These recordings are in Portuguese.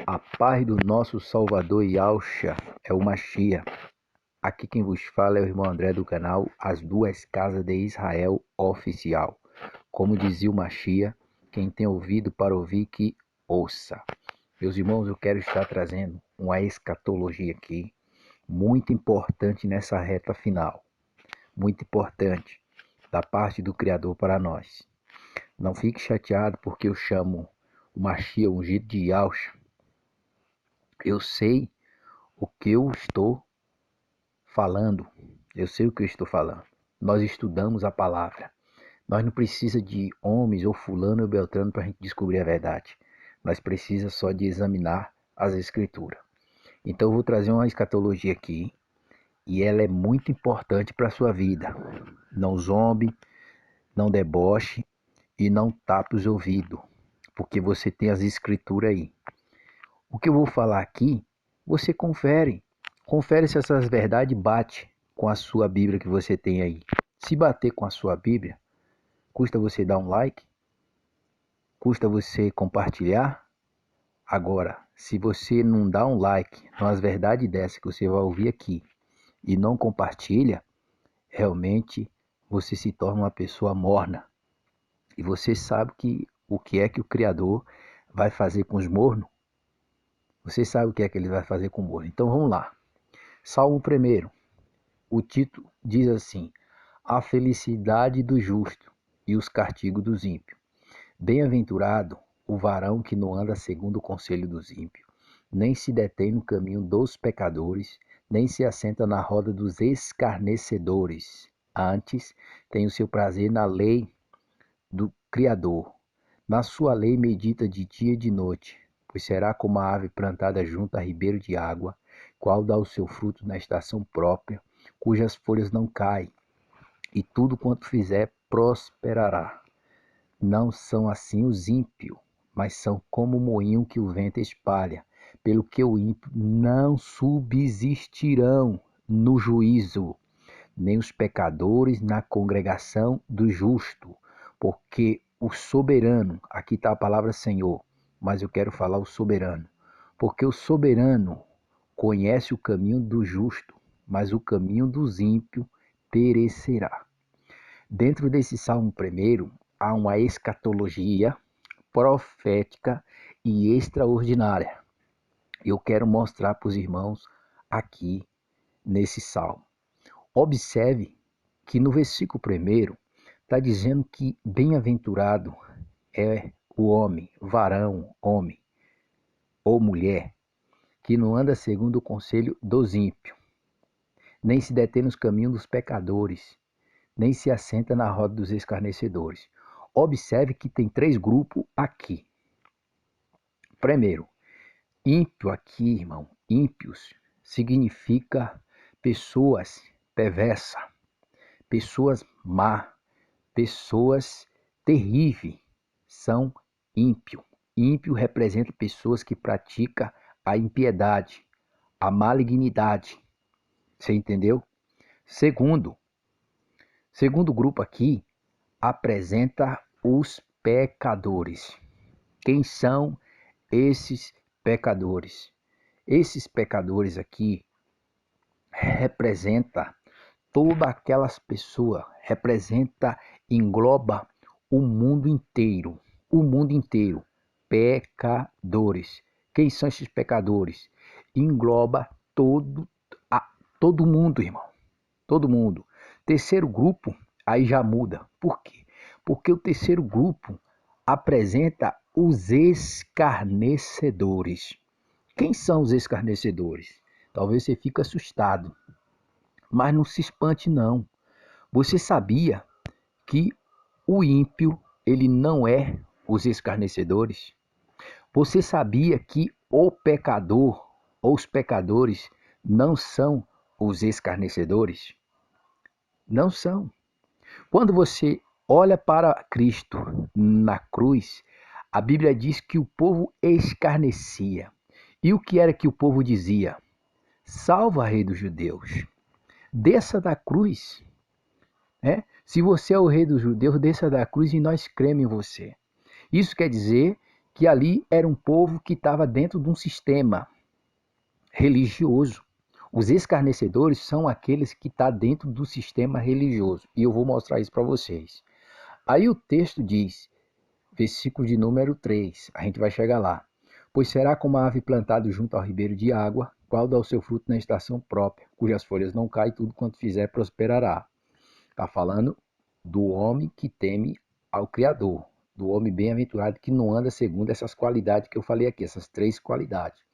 A paz do nosso Salvador Yahshua é o Mashiach. Aqui quem vos fala é o irmão André do canal As Duas Casas de Israel Oficial. Como dizia o Mashiach, quem tem ouvido para ouvir que ouça. Meus irmãos, eu quero estar trazendo uma escatologia aqui, muito importante nessa reta final. Muito importante, da parte do Criador para nós. Não fique chateado porque eu chamo o Mashiach ungido de Yahshua. Eu sei o que eu estou falando. Eu sei o que eu estou falando. Nós estudamos a palavra. Nós não precisamos de homens ou fulano ou beltrano para a gente descobrir a verdade. Nós precisamos só de examinar as escrituras. Então eu vou trazer uma escatologia aqui. E ela é muito importante para a sua vida. Não zombe, não deboche e não tape os ouvidos. Porque você tem as escrituras aí. O que eu vou falar aqui, você confere. Confere se essas verdades batem com a sua Bíblia que você tem aí. Se bater com a sua Bíblia, custa você dar um like? Custa você compartilhar? Agora, se você não dá um like nas verdades dessas que você vai ouvir aqui e não compartilha, realmente você se torna uma pessoa morna. E você sabe o que é que o Criador vai fazer com os mornos? Você sabe o que é que ele vai fazer com o morno. Então vamos lá. Salmo 1. O título diz assim: A felicidade do justo e os castigos dos ímpios. Bem-aventurado o varão que não anda segundo o conselho dos ímpios, nem se detém no caminho dos pecadores, nem se assenta na roda dos escarnecedores. Antes, tem o seu prazer na lei do Criador. Na sua lei medita de dia e de noite, pois será como a ave plantada junto a ribeiro de água, qual dá o seu fruto na estação própria, cujas folhas não caem, e tudo quanto fizer prosperará. Não são assim os ímpios, mas são como o moinho que o vento espalha, pelo que o ímpio não subsistirão no juízo, nem os pecadores na congregação do justo, porque o soberano, aqui está a palavra Senhor, mas eu quero falar o soberano, porque o soberano conhece o caminho do justo, mas o caminho dos ímpios perecerá. Dentro desse Salmo 1, há uma escatologia profética e extraordinária. Eu quero mostrar para os irmãos aqui nesse Salmo. Observe que no versículo 1 está dizendo que bem-aventurado é o homem, varão, homem ou mulher, que não anda segundo o conselho dos ímpios, nem se detém nos caminhos dos pecadores, nem se assenta na roda dos escarnecedores. Observe que tem 3 grupos aqui. Primeiro, ímpio aqui, irmão, ímpios significa pessoas perversas, pessoas má, pessoas terríveis, são ímpio. Ímpio representa pessoas que praticam a impiedade, a malignidade. Você entendeu? Segundo grupo aqui apresenta os pecadores. Quem são esses pecadores? Esses pecadores aqui representa todas aquelas pessoas, engloba o mundo inteiro, pecadores. Quem são esses pecadores? Engloba todo mundo, irmão, todo mundo. Terceiro grupo, aí já muda. Por quê? Porque o terceiro grupo apresenta os escarnecedores. Quem são os escarnecedores? Talvez você fique assustado, mas não se espante não. Você sabia que o ímpio, ele não é os escarnecedores? Você sabia que o pecador ou os pecadores não são os escarnecedores? Não são. Quando você olha para Cristo na cruz, a Bíblia diz que o povo escarnecia. E o que era que o povo dizia? Salva, Rei dos Judeus. Desça da cruz. Se você é o Rei dos Judeus, desça da cruz e nós cremos em você. Isso quer dizer que ali era um povo que estava dentro de um sistema religioso. Os escarnecedores são aqueles que estão dentro do sistema religioso. E eu vou mostrar isso para vocês. Aí o texto diz, versículo de número 3, a gente vai chegar lá. Pois será como a ave plantada junto ao ribeiro de água, qual dá o seu fruto na estação própria, cujas folhas não caem, tudo quanto fizer prosperará. Está falando do homem que teme ao Criador, do homem bem-aventurado que não anda segundo essas qualidades que eu falei aqui, essas 3 qualidades.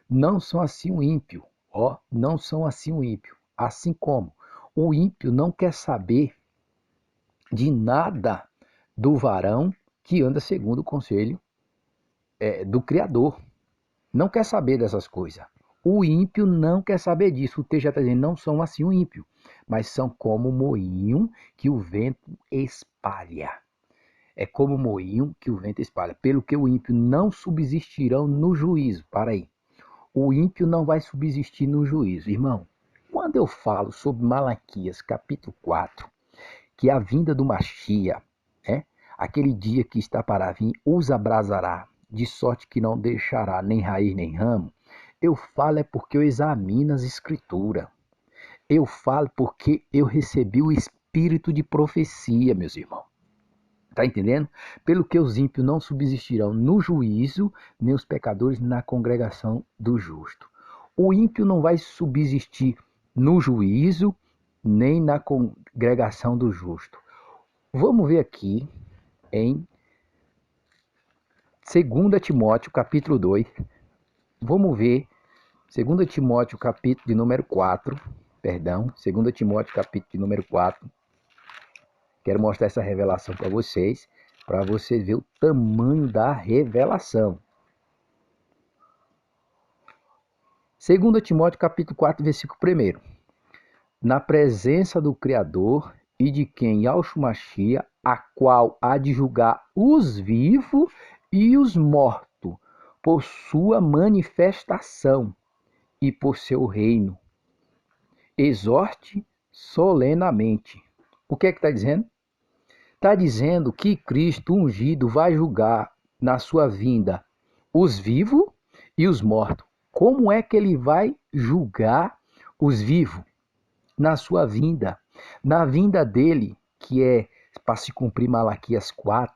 Não são assim o ímpio, não são assim o ímpio. Assim como o ímpio não quer saber de nada do varão que anda segundo o conselho do Criador. Não quer saber dessas coisas. O ímpio não quer saber disso. O texto já está dizendo, não são assim o ímpio, mas são como moinho que o vento espalha. É como moinho que o vento espalha. Pelo que o ímpio não subsistirão no juízo. Para aí. O ímpio não vai subsistir no juízo. Irmão, quando eu falo sobre Malaquias capítulo 4, que a vinda do Machia, aquele dia que está para vir, os abrasará, de sorte que não deixará nem raiz nem ramo, eu falo é porque eu examino as escrituras. Eu falo porque eu recebi o espírito de profecia, meus irmãos. Está entendendo? Pelo que os ímpios não subsistirão no juízo, nem os pecadores na congregação do justo. O ímpio não vai subsistir no juízo, nem na congregação do justo. Vamos ver aqui em 2 Timóteo capítulo 2. Vamos ver 2 Timóteo capítulo de número 4. Perdão, 2 Timóteo capítulo de número 4. Quero mostrar essa revelação para vocês ver o tamanho da revelação. 2 Timóteo capítulo 4, versículo 1. Na presença do Criador e de quem Yahshua Machia, a qual há de julgar os vivos e os mortos, por sua manifestação e por seu reino. Exorte solenemente. O que é que está dizendo? Está dizendo que Cristo ungido vai julgar na sua vinda os vivos e os mortos. Como é que ele vai julgar os vivos na sua vinda? Na vinda dele, que é para se cumprir Malaquias 4,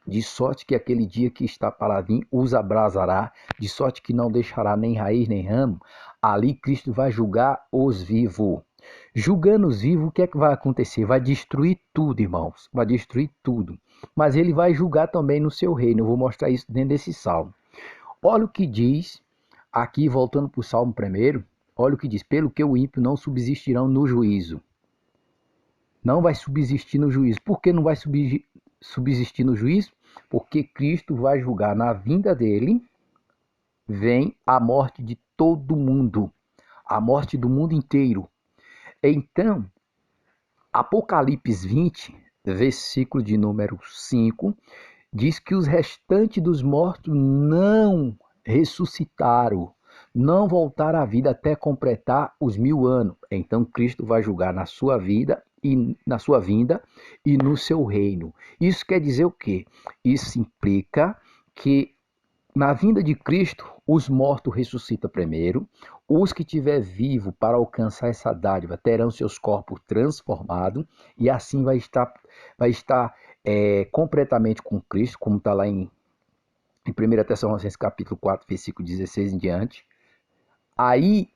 de sorte que aquele dia que está para vir os abrasará, de sorte que não deixará nem raiz nem ramo. Ali Cristo vai julgar os vivos. Julgando os vivos, o que é que vai acontecer? Vai destruir tudo, irmãos. Vai destruir tudo. Mas ele vai julgar também no seu reino. Eu vou mostrar isso dentro desse salmo. Olha o que diz, aqui voltando para o salmo primeiro. Olha o que diz. Pelo que o ímpio não subsistirão no juízo. Não vai subsistir no juízo. Por que não vai subsistir no juízo? Porque Cristo vai julgar na vinda dele. Vem a morte de todo mundo. A morte do mundo inteiro. Então, Apocalipse 20, versículo de número 5, diz que os restantes dos mortos não ressuscitaram, não voltaram à vida até completar os 1000 anos. Então Cristo vai julgar na sua vida e na sua vinda e no seu reino. Isso quer dizer o quê? Isso implica que na vinda de Cristo, os mortos ressuscitam primeiro, os que estiver vivo para alcançar essa dádiva terão seus corpos transformados e assim vai estar completamente com Cristo, como está lá em 1 Tessalonicenses capítulo 4, versículo 16 em diante. Aí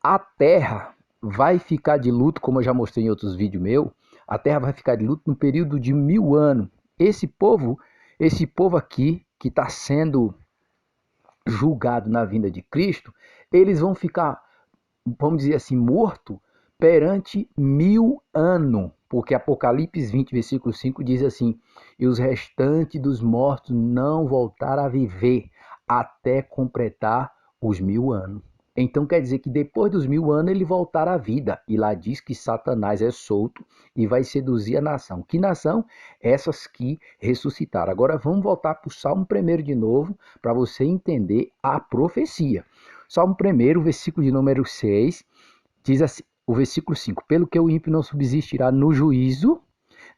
a terra vai ficar de luto, como eu já mostrei em outros vídeos meus, a terra vai ficar de luto no período de 1000 anos. Esse povo aqui que está sendo julgado na vinda de Cristo, eles vão ficar, vamos dizer assim, morto perante 1000 anos, porque Apocalipse 20, versículo 5 diz assim, e os restantes dos mortos não voltaram a viver até completar os 1000 anos. Então quer dizer que depois dos 1000 anos ele voltará à vida. E lá diz que Satanás é solto e vai seduzir a nação. Que nação? Essas que ressuscitaram. Agora vamos voltar para o Salmo 1 de novo, para você entender a profecia. Salmo 1, versículo de número 6, diz assim, o versículo 5. Pelo que o ímpio não subsistirá no juízo,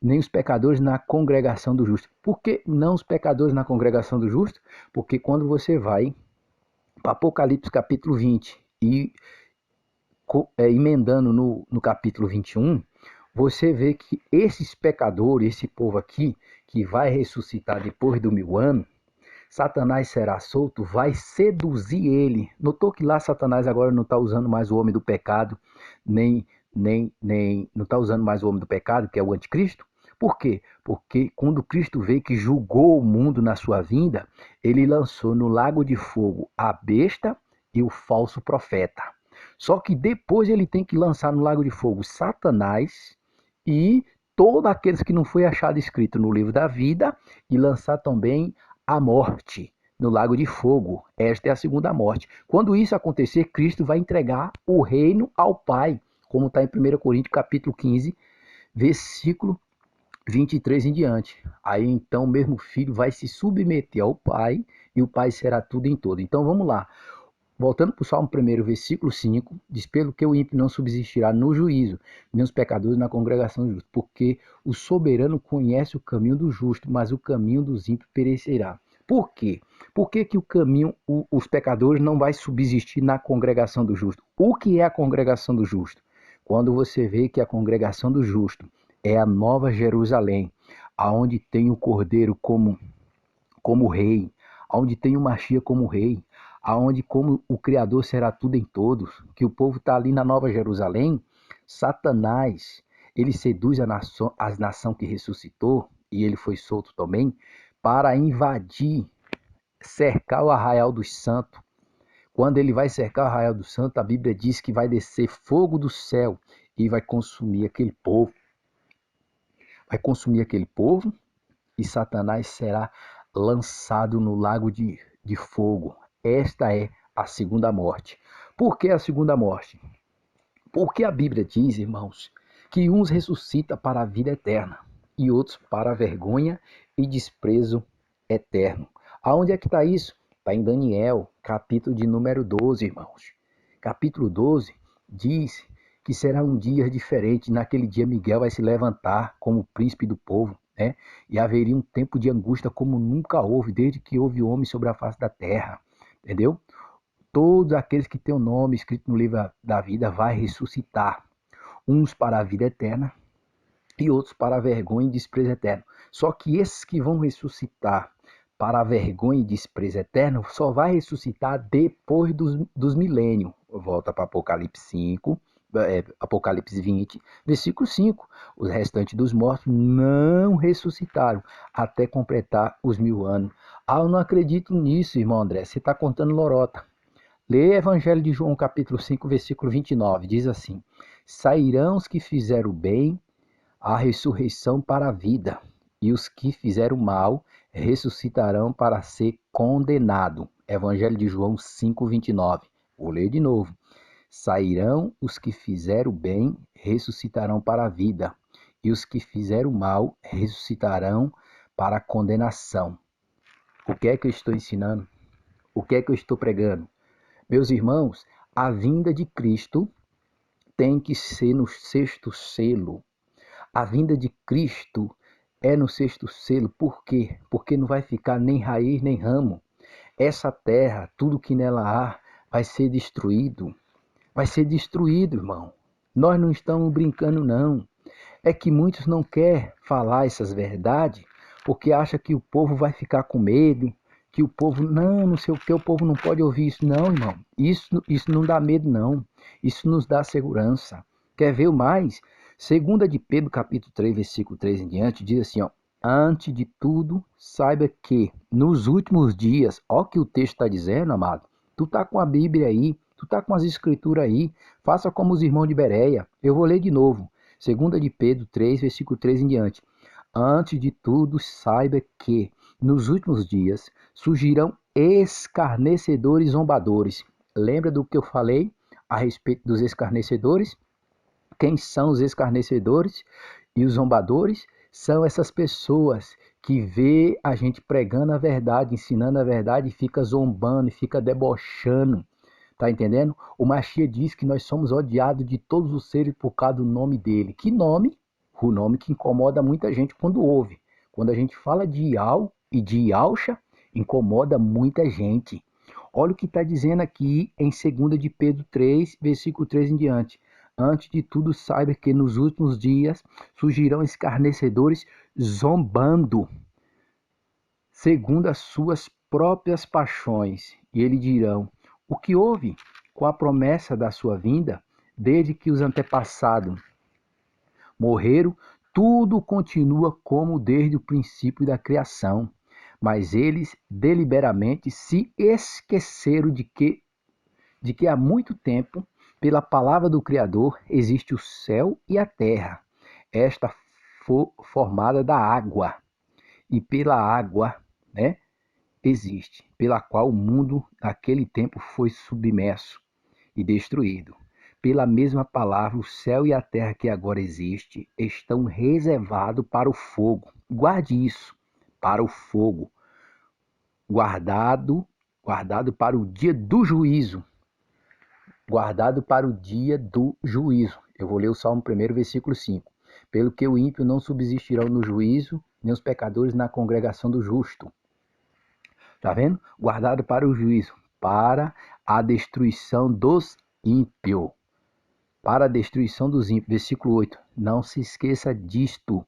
nem os pecadores na congregação do justo. Por que não os pecadores na congregação do justo? Porque quando você vai para Apocalipse capítulo 20 e emendando no capítulo 21, você vê que esses pecadores, esse povo aqui, que vai ressuscitar depois do 1000 anos, Satanás será solto, vai seduzir ele. Notou que lá Satanás agora não está usando mais o homem do pecado, nem não está usando mais o homem do pecado, que é o anticristo? Por quê? Porque quando Cristo veio que julgou o mundo na sua vinda, ele lançou no lago de fogo a besta e o falso profeta. Só que depois ele tem que lançar no lago de fogo Satanás e todos aqueles que não foi achado escrito no livro da vida e lançar também a morte no lago de fogo. Esta é a segunda morte. Quando isso acontecer, Cristo vai entregar o reino ao Pai, como está em 1 Coríntios capítulo 15, versículo 23 em diante. Aí então o mesmo filho vai se submeter ao Pai e o Pai será tudo em todo. Então vamos lá. Voltando para o Salmo 1, versículo 5, diz: pelo que o ímpio não subsistirá no juízo, nem os pecadores na congregação justa, porque o soberano conhece o caminho do justo, mas o caminho dos ímpios perecerá. Por quê? Por que, que o caminho, os pecadores não vai subsistir na congregação do justo? O que é a congregação do justo? Quando você vê que a congregação do justo é a nova Jerusalém, aonde tem o Cordeiro como rei, aonde tem o Machia como rei, aonde como o Criador será tudo em todos, que o povo está ali na Nova Jerusalém, Satanás, ele seduz a nação que ressuscitou, e ele foi solto também, para invadir, cercar o arraial dos santos. Quando ele vai cercar o arraial dos santos, a Bíblia diz que vai descer fogo do céu e vai consumir aquele povo. Vai consumir aquele povo e Satanás será lançado no lago de fogo. Esta é a segunda morte. Por que a segunda morte? Porque a Bíblia diz, irmãos, que uns ressuscitam para a vida eterna e outros para a vergonha e desprezo eterno. Aonde é que está isso? Está em Daniel, capítulo de número 12, irmãos. Capítulo 12 diz que será um dia diferente. Naquele dia Miguel vai se levantar como príncipe do povo, né? E haveria um tempo de angústia como nunca houve, desde que houve homem sobre a face da terra. Entendeu? Todos aqueles que têm o nome escrito no livro da vida vai ressuscitar. Uns para a vida eterna e outros para a vergonha e desprezo eterno. Só que esses que vão ressuscitar para a vergonha e desprezo eterno só vai ressuscitar depois dos milênios. Volta para Apocalipse 5, Apocalipse 20, versículo 5. Os restantes dos mortos não ressuscitaram até completar os 1000 anos. Ah, eu não acredito nisso, irmão André. Você está contando lorota. Lê Evangelho de João, capítulo 5, versículo 29. Diz assim: sairão os que fizeram bem a ressurreição para a vida, e os que fizeram mal ressuscitarão para ser condenado. Evangelho de João 5, 29. Vou ler de novo. Sairão os que fizeram bem, ressuscitarão para a vida, e os que fizeram mal ressuscitarão para a condenação. O que é que eu estou ensinando? O que é que eu estou pregando? Meus irmãos, a vinda de Cristo tem que ser no sexto selo. A vinda de Cristo é no sexto selo. Por quê? Porque não vai ficar nem raiz nem ramo. Essa terra, tudo que nela há, vai ser destruído. Vai ser destruído, irmão. Nós não estamos brincando, não. É que muitos não querem falar essas verdades porque acham que o povo vai ficar com medo, que o povo, não sei o que, o povo não pode ouvir isso. Não, irmão, isso não dá medo, não. Isso nos dá segurança. Quer ver o mais? Segunda de Pedro, capítulo 3, versículo 3 em diante, diz assim, ó: antes de tudo, saiba que nos últimos dias, ó o que o texto está dizendo, amado, tu tá com a Bíblia aí, tu tá com as escrituras aí, faça como os irmãos de Bereia. Eu vou ler de novo. Segunda de Pedro 3, versículo 3 em diante. Antes de tudo, saiba que nos últimos dias surgirão escarnecedores zombadores. Lembra do que eu falei a respeito dos escarnecedores? Quem são os escarnecedores e os zombadores? São essas pessoas que vê a gente pregando a verdade, ensinando a verdade e fica zombando, e fica debochando. Tá entendendo? O Machia diz que nós somos odiados de todos os seres por causa do nome dele. Que nome? O nome que incomoda muita gente quando ouve. Quando a gente fala de Iau e de Iauxa, incomoda muita gente. Olha o que está dizendo aqui em 2 de Pedro 3, versículo 3 em diante. Antes de tudo, saiba que nos últimos dias surgirão escarnecedores zombando, segundo as suas próprias paixões, e eles dirão: o que houve com a promessa da sua vinda, desde que os antepassados morreram, tudo continua como desde o princípio da criação. Mas eles deliberadamente se esqueceram de que há muito tempo, pela palavra do Criador, existe o céu e a terra, esta formada da água, e pela água, né, existe, pela qual o mundo naquele tempo foi submerso e destruído. Pela mesma palavra, o céu e a terra que agora existe estão reservados para o fogo. Guarde isso, para o fogo, guardado para o dia do juízo. Guardado para o dia do juízo. Eu vou ler o Salmo 1, versículo 5. Pelo que o ímpio não subsistirão no juízo, nem os pecadores na congregação do justo. Tá vendo? Guardado para o juízo, para a destruição dos ímpios. Para a destruição dos ímpios. Versículo 8. Não se esqueça disto,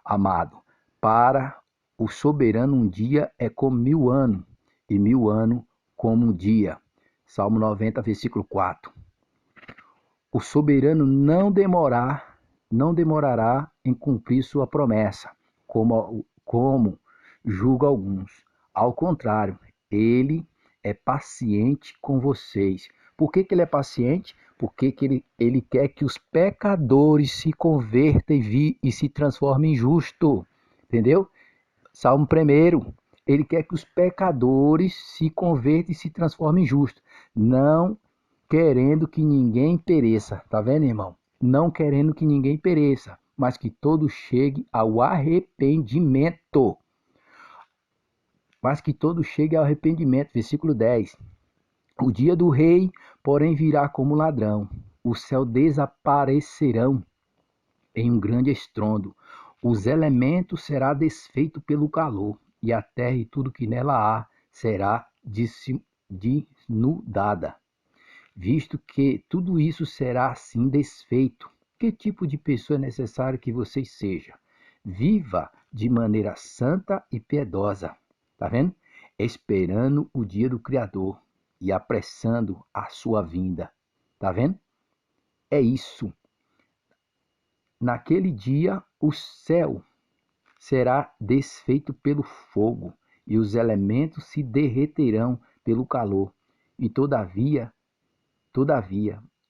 amado. Para o soberano um dia é como 1000 anos, e 1000 anos como um dia. Salmo 90, versículo 4. O soberano não demorará em cumprir sua promessa, como julga alguns. Ao contrário, ele é paciente com vocês. Por que ele é paciente? Porque ele quer que os pecadores se convertam e se transformem em justo. Entendeu? Salmo 1. Ele quer que os pecadores se convertam e se transformem em justos. Não querendo que ninguém pereça. Tá vendo, irmão? Não querendo que ninguém pereça, mas que todos cheguem ao arrependimento. Mas que todos cheguem ao arrependimento. Versículo 10. O dia do rei, porém, virá como ladrão. Os céus desaparecerão em um grande estrondo. Os elementos será desfeito pelo calor, e a terra e tudo que nela há será desnudada. Visto que tudo isso será assim desfeito, que tipo de pessoa é necessário que você seja? Viva de maneira santa e piedosa, tá vendo? Esperando o dia do Criador e apressando a sua vinda, tá vendo? É isso. Naquele dia o céu será desfeito pelo fogo, e os elementos se derreterão pelo calor. E todavia,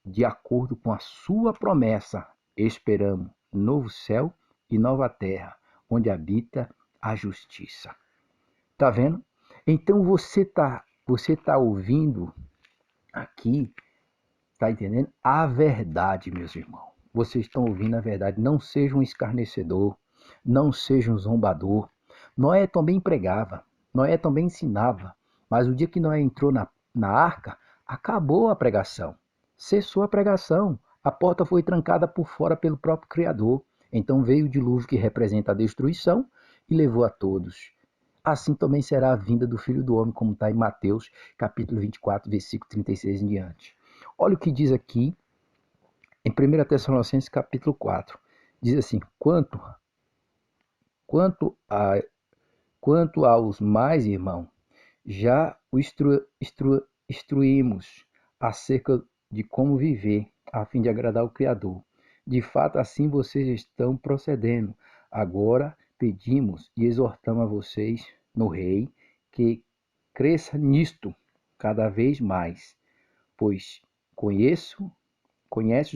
de acordo com a sua promessa, esperamos novo céu e nova terra, onde habita a justiça. Tá vendo? Então você tá ouvindo aqui, tá entendendo? A verdade, meus irmãos. Vocês estão ouvindo a verdade. Não seja um escarnecedor, não seja um zombador. Noé também pregava, Noé também ensinava, mas o dia que Noé entrou na arca, acabou a pregação. Cessou a pregação. A porta foi trancada por fora pelo próprio Criador. Então veio o dilúvio que representa a destruição e levou a todos. Assim também será a vinda do Filho do Homem, como está em Mateus, capítulo 24, versículo 36 em diante. Olha o que diz aqui em 1 Tessalonicenses, capítulo 4. Diz assim: quanto, a, quanto aos mais irmãos, já o instruímos acerca de como viver, a fim de agradar o Criador. De fato, assim vocês estão procedendo. Agora pedimos e exortamos a vocês, no Rei, que cresça nisto cada vez mais, pois conhece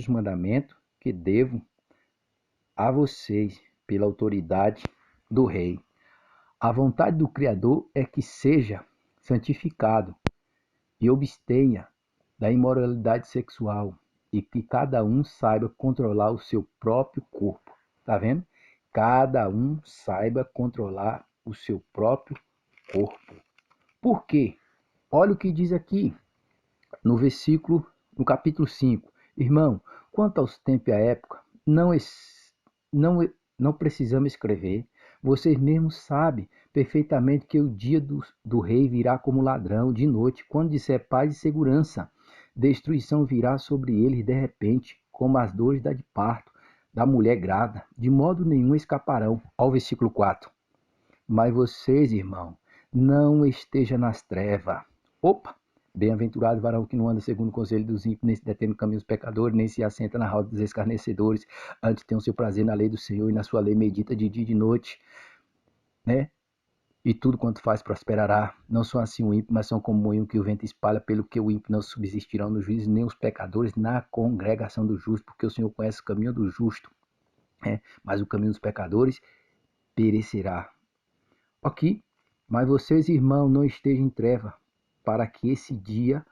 os mandamentos que devo a vocês pela autoridade do Rei. A vontade do Criador é que seja santificado e abstenha da imoralidade sexual, e que cada um saiba controlar o seu próprio corpo. Tá vendo? Cada um saiba controlar o seu próprio corpo. Por quê? Olha o que diz aqui no capítulo 5. Irmão, quanto aos tempos e à época, não, não precisamos escrever. Vocês mesmos sabem perfeitamente que o dia do rei virá como ladrão de noite, quando disser paz e segurança. Destruição virá sobre eles de repente, como as dores da de parto, da mulher grávida. De modo nenhum escaparão. Ao versículo 4. Mas vocês, irmão, não estejam nas trevas. Opa! Bem-aventurado o varão que não anda segundo o conselho dos ímpios, nem se detém no caminho dos pecadores, nem se assenta na roda dos escarnecedores. Antes tem o seu prazer na lei do Senhor e na sua lei medita de dia e de noite, né? E tudo quanto faz prosperará. Não são assim o ímpio, mas são como o moinho que o vento espalha, pelo que o ímpio não subsistirão no juízo, nem os pecadores na congregação do justo, porque o Senhor conhece o caminho do justo, né? Mas o caminho dos pecadores perecerá. Ok? Mas vocês, irmãos, não estejam em treva, para que esse dia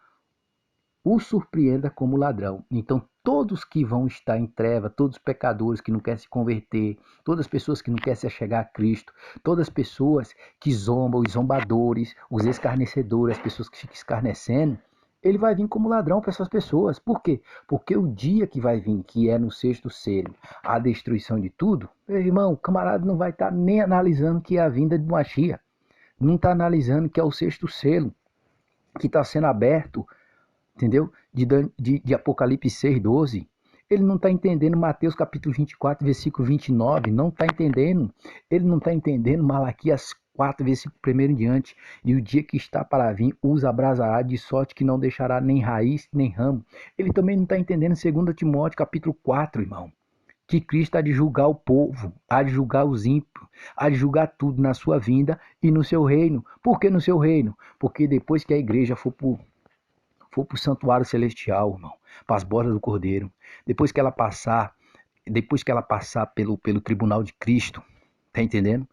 o surpreenda como ladrão. Então, todos que vão estar em treva, todos os pecadores que não querem se converter, todas as pessoas que não querem se achegar a Cristo, todas as pessoas que zombam, os zombadores, os escarnecedores, as pessoas que ficam escarnecendo, ele vai vir como ladrão para essas pessoas. Por quê? Porque o dia que vai vir, que é no sexto selo, a destruição de tudo, meu irmão, o camarada não vai estar nem analisando que é a vinda de Mashiach, não está analisando que é o sexto selo que está sendo aberto, entendeu? De Apocalipse 6:12. Ele não está entendendo Mateus capítulo 24, versículo 29, não está entendendo. Ele não está entendendo Malaquias 4, versículo 1 em diante. E o dia que está para vir os abrasará de sorte que não deixará nem raiz nem ramo. Ele também não está entendendo 2 Timóteo capítulo 4, irmão. Que Cristo há de julgar o povo, há de julgar os ímpios, há de julgar tudo na sua vinda e no seu reino. Por que no seu reino? Porque depois que a igreja for para o santuário celestial, irmão, para as bordas do Cordeiro, depois que ela passar pelo tribunal de Cristo, tá entendendo?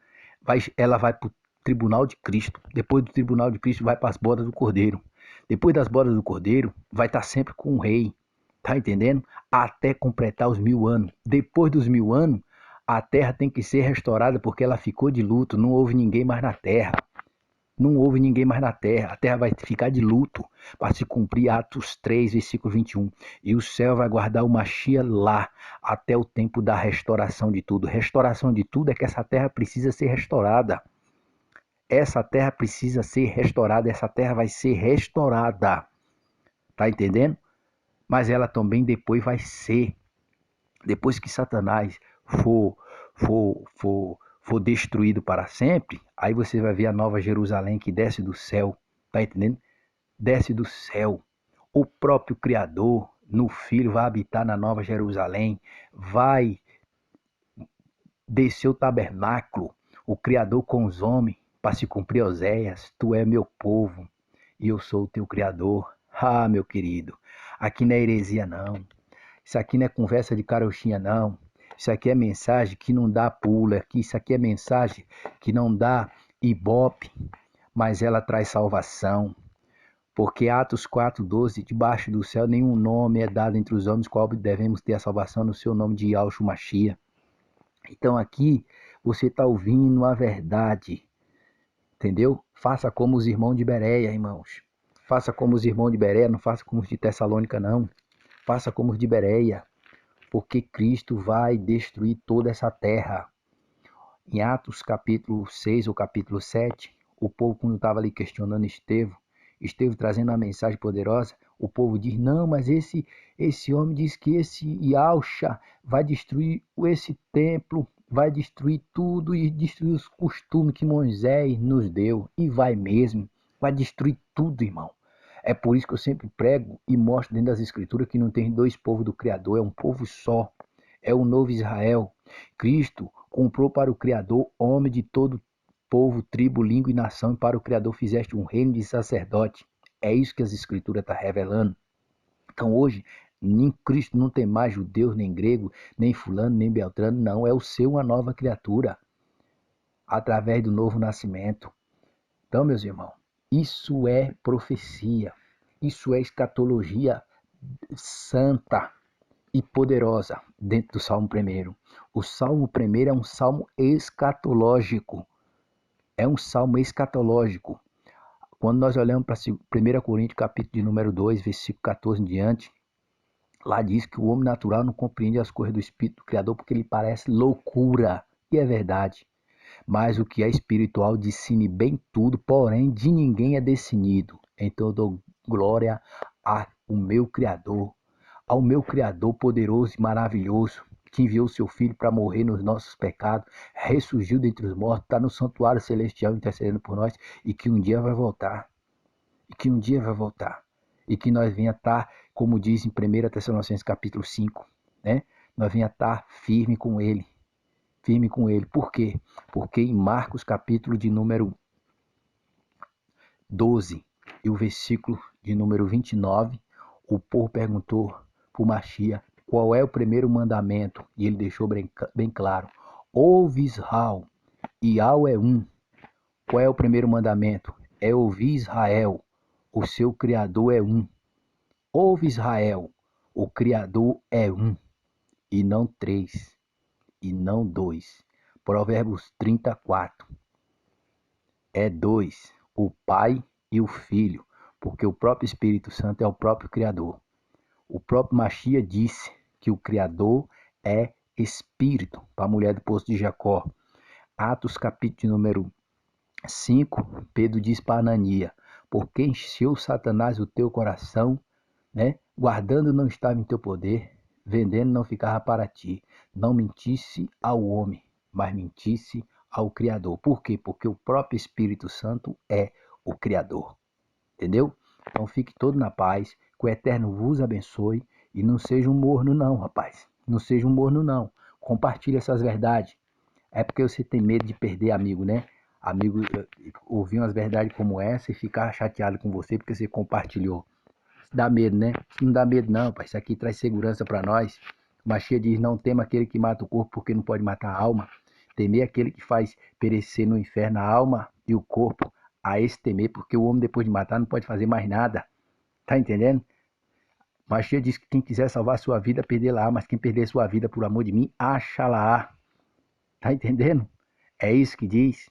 Ela vai para o tribunal de Cristo. Depois do tribunal de Cristo vai para as bordas do Cordeiro. Depois das bordas do Cordeiro vai estar sempre com o rei, tá entendendo? Até completar os 1000 anos. Depois dos 1000 anos, a terra tem que ser restaurada porque ela ficou de luto, não houve ninguém mais na terra. Não houve ninguém mais na terra. A terra vai ficar de luto para se cumprir Atos 3, versículo 21. E o céu vai guardar o Mashiach lá até o tempo da restauração de tudo. Restauração de tudo é que essa terra precisa ser restaurada. Essa terra precisa ser restaurada. Essa terra vai ser restaurada. Tá entendendo? Mas ela também depois vai ser. Depois que Satanás for destruído para sempre, aí você vai ver a nova Jerusalém que desce do céu, tá entendendo? Desce do céu. O próprio Criador, no Filho, vai habitar na nova Jerusalém, vai descer o tabernáculo, o Criador com os homens, para se cumprir Oséias, tu é meu povo e eu sou o teu Criador. Ah, meu querido, aqui não é heresia não. Isso aqui não é conversa de carochinha, não. Isso aqui é mensagem que não dá pula. Isso aqui é mensagem que não dá ibope, mas ela traz salvação. Porque Atos 4:12, debaixo do céu nenhum nome é dado entre os homens, qual devemos ter a salvação no seu nome de Yahshua Mashiach. Então aqui você está ouvindo a verdade, entendeu? Faça como os irmãos de Bereia, irmãos. Faça como os irmãos de Bereia, não faça como os de Tessalônica, não. Faça como os de Bereia. Porque Cristo vai destruir toda essa terra. Em Atos capítulo 6 ou capítulo 7, o povo quando estava ali questionando Estevão trazendo uma mensagem poderosa, o povo diz, não, mas esse homem diz que esse Yahshua vai destruir esse templo, vai destruir tudo e destruir os costumes que Moisés nos deu. E vai mesmo, vai destruir tudo, irmão. É por isso que eu sempre prego e mostro dentro das escrituras que não tem dois povos do Criador, é um povo só. É o novo Israel. Cristo comprou para o Criador homem de todo povo, tribo, língua e nação, e para o Criador fizeste um reino de sacerdote. É isso que as escrituras estão revelando. Então hoje, nem Cristo não tem mais judeu, nem grego, nem fulano, nem beltrano, não. É o seu uma nova criatura, através do novo nascimento. Então, meus irmãos, isso é profecia. Isso é escatologia santa e poderosa dentro do Salmo 1. O Salmo 1 é um salmo escatológico. É um salmo escatológico. Quando nós olhamos para 1 Coríntios, capítulo de número 2, versículo 14 em diante, Lá diz que o homem natural não compreende as coisas do Espírito do Criador porque ele parece loucura. E é verdade. Mas o que é espiritual discerne bem tudo, porém de ninguém é discernido. Então eu dou glória ao meu Criador, ao meu Criador poderoso e maravilhoso, que enviou seu Filho para morrer nos nossos pecados, ressurgiu dentre os mortos, está no santuário celestial intercedendo por nós e que um dia vai voltar. E que um dia vai voltar. E que nós venha estar, como diz em 1 Tessalonicenses capítulo 5, né? Nós venha estar firme com Ele. Firme com Ele. Por quê? Porque em Marcos capítulo de número 12 e o versículo de número 29, o povo perguntou para o Machia qual é o primeiro mandamento. E ele deixou bem claro. Ouve Israel, Iau é um. Qual é o primeiro mandamento? É ouvir Israel, o seu Criador é um. Ouve Israel, o Criador é um, e não três, e não dois. Provérbios 34. É dois, o Pai e o Filho, porque o próprio Espírito Santo é o próprio Criador. O próprio Machia disse que o Criador é Espírito, para a mulher do poço de Jacó. Atos capítulo número 5, Pedro diz para Anania, porque encheu Satanás o teu coração, né? Guardando não estava em teu poder, vendendo não ficava para ti. Não mentisse ao homem, mas mentisse ao Criador. Por quê? Porque o próprio Espírito Santo é o Criador. Entendeu? Então fique todo na paz, que o Eterno vos abençoe e não seja um morno não, rapaz. Não seja um morno não. Compartilhe essas verdades. É porque você tem medo de perder amigo, né? Amigo ouvir umas verdades como essa e ficar chateado com você porque você compartilhou. Isso dá medo, né? Isso não dá medo não, pai. Isso aqui traz segurança para nós. O Machia diz, não tema aquele que mata o corpo porque não pode matar a alma. Temer aquele que faz perecer no inferno a alma e o corpo. A esse temer, porque o homem depois de matar não pode fazer mais nada. Tá entendendo? Machia diz que quem quiser salvar sua vida, perdê-la, mas quem perder sua vida por amor de mim, acha-la. Tá entendendo? É isso que diz.